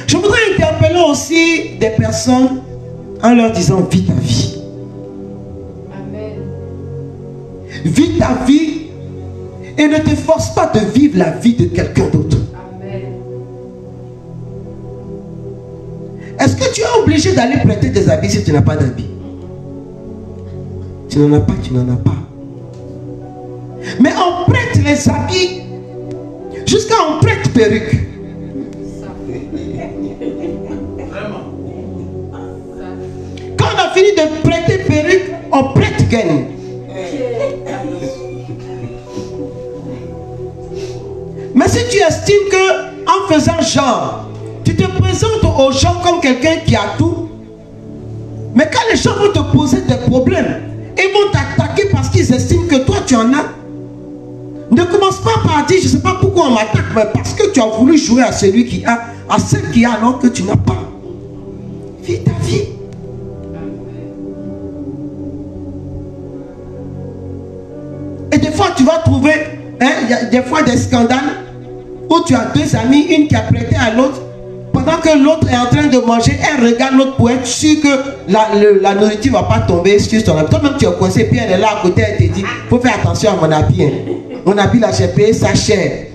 Je voudrais interpeller aussi des personnes en leur disant vis ta vie. Amen. Vis ta vie et ne te force pas de vivre la vie de quelqu'un d'autre. Amen. Est-ce que tu es obligé d'aller prêter des habits si tu n'as pas d'habits? Tu n'en as pas, tu n'en as pas. Mais on prête les habits jusqu'à on prête perruque. Quand on a fini de prêter perruque, on prête gaine. Mais si tu estimes que en faisant genre, tu te présentes aux gens comme quelqu'un qui a tout, mais quand les gens vont te poser des problèmes, ils vont t'attaquer parce qu'ils estiment que toi tu en as. Ne commence pas par dire je ne sais pas pourquoi on m'attaque, mais parce que tu as voulu jouer à celui qui a, à celle qui a alors que tu n'as pas. Vis ta vie. Et des fois tu vas trouver, il y a des fois des scandales où tu as deux amis, une qui a prêté à l'autre. Pendant que l'autre est en train de manger, elle regarde l'autre pour être sûre que la nourriture ne va pas tomber sur son habit. Toi-même tu es coincé, puis elle est là à côté, elle te dit, il faut faire attention à mon habit. Hein. Mon habit là, j'ai payé ça cher.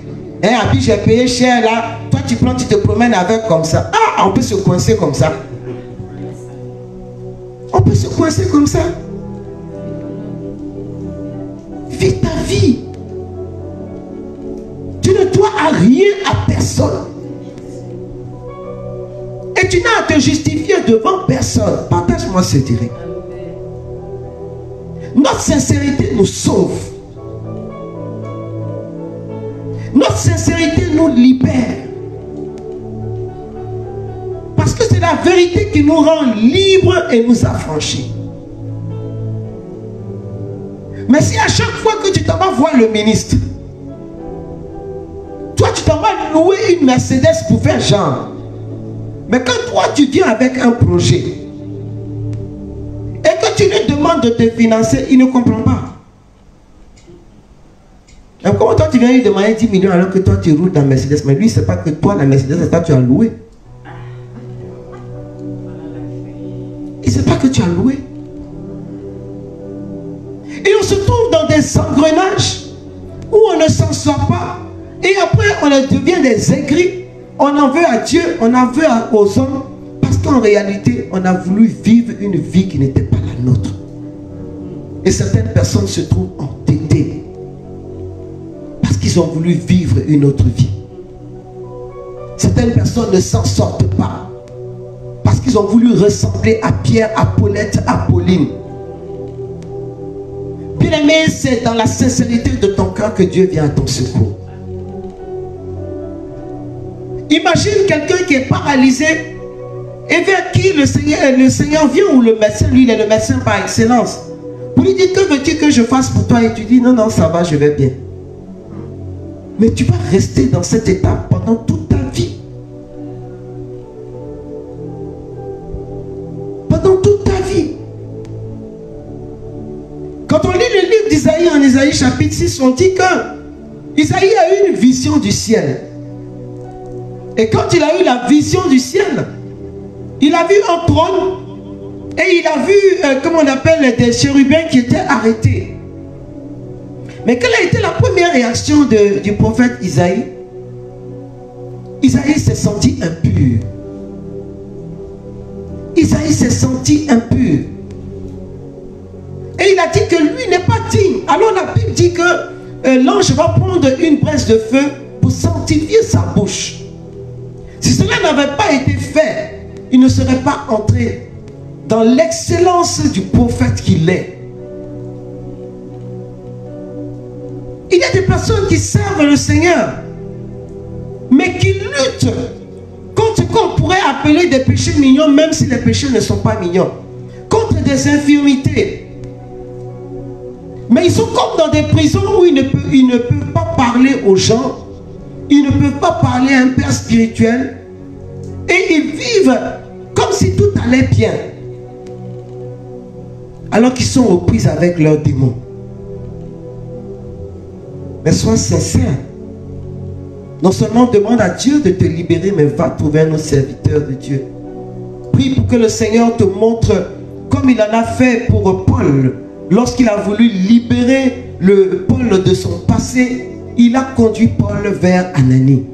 Un habit, j'ai payé cher là. Toi tu prends, tu te promènes avec comme ça. Ah, on peut se coincer comme ça. On peut se coincer comme ça. Vis ta vie. Tu ne dois à rien à personne. Et tu n'as à te justifier devant personne. Partage-moi ce direct. Notre sincérité nous sauve. Notre sincérité nous libère. Parce que c'est la vérité qui nous rend libres et nous affranchit. Mais si à chaque fois que tu t'en vas voir le ministre, toi tu t'en vas louer une Mercedes pour faire genre. Mais quand toi tu viens avec un projet et que tu lui demandes de te financer, il ne comprend pas. Et comment toi tu viens lui demander 10 millions alors que toi tu roules dans Mercedes, mais lui c'est pas que toi la Mercedes c'est toi tu as loué. Il sait pas que tu as loué. Et on se trouve dans des engrenages où on ne s'en sort pas. Et après on devient des aigris. On en veut à Dieu, on en veut aux hommes, parce qu'en réalité, on a voulu vivre une vie qui n'était pas la nôtre. Et certaines personnes se trouvent entêtées, parce qu'ils ont voulu vivre une autre vie. Certaines personnes ne s'en sortent pas, parce qu'ils ont voulu ressembler à Pierre, à Paulette, à Pauline. Bien-aimé, c'est dans la sincérité de ton cœur que Dieu vient à ton secours. Imagine quelqu'un qui est paralysé et vers qui le Seigneur vient, ou le médecin, lui il est le médecin par excellence. Pour lui dire que veux-tu que je fasse pour toi, et tu dis non, non, ça va, je vais bien. Mais tu vas rester dans cet état pendant toute ta vie. Pendant toute ta vie. Quand on lit le livre d'Isaïe en Isaïe chapitre 6, on dit que Isaïe a eu une vision du ciel. Et quand il a eu la vision du ciel, il a vu un trône et il a vu, comment on appelle, des chérubins qui étaient arrêtés. Mais quelle a été la première réaction du prophète Isaïe? Isaïe s'est senti impur. Isaïe s'est senti impur. Et il a dit que lui n'est pas digne. Alors la Bible dit que l'ange va prendre une braise de feu pour sanctifier sa bouche. Si cela n'avait pas été fait, il ne serait pas entré dans l'excellence du prophète qu'il est. Il y a des personnes qui servent le Seigneur, mais qui luttent contre ce qu'on pourrait appeler des péchés mignons, même si les péchés ne sont pas mignons, contre des infirmités. Mais ils sont comme dans des prisons où ils ne peuvent pas parler aux gens. Ils ne peuvent pas parler à un père spirituel. Et ils vivent comme si tout allait bien. Alors qu'ils sont aux prises avec leurs démons. Mais sois sincère. Non seulement demande à Dieu de te libérer, mais va trouver un autre serviteur de Dieu. Prie pour que le Seigneur te montre, comme il en a fait pour Paul, lorsqu'il a voulu libérer le Paul de son passé, il a conduit Paul vers Ananie.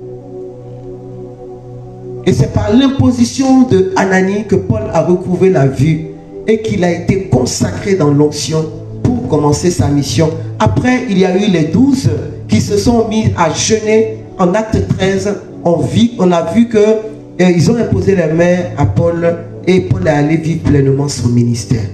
Et c'est par l'imposition de Ananie que Paul a retrouvé la vue et qu'il a été consacré dans l'onction pour commencer sa mission. Après, il y a eu les 12 qui se sont mis à jeûner. En acte 13, on a vu qu'ils ont imposé les mains à Paul et Paul est allé vivre pleinement son ministère.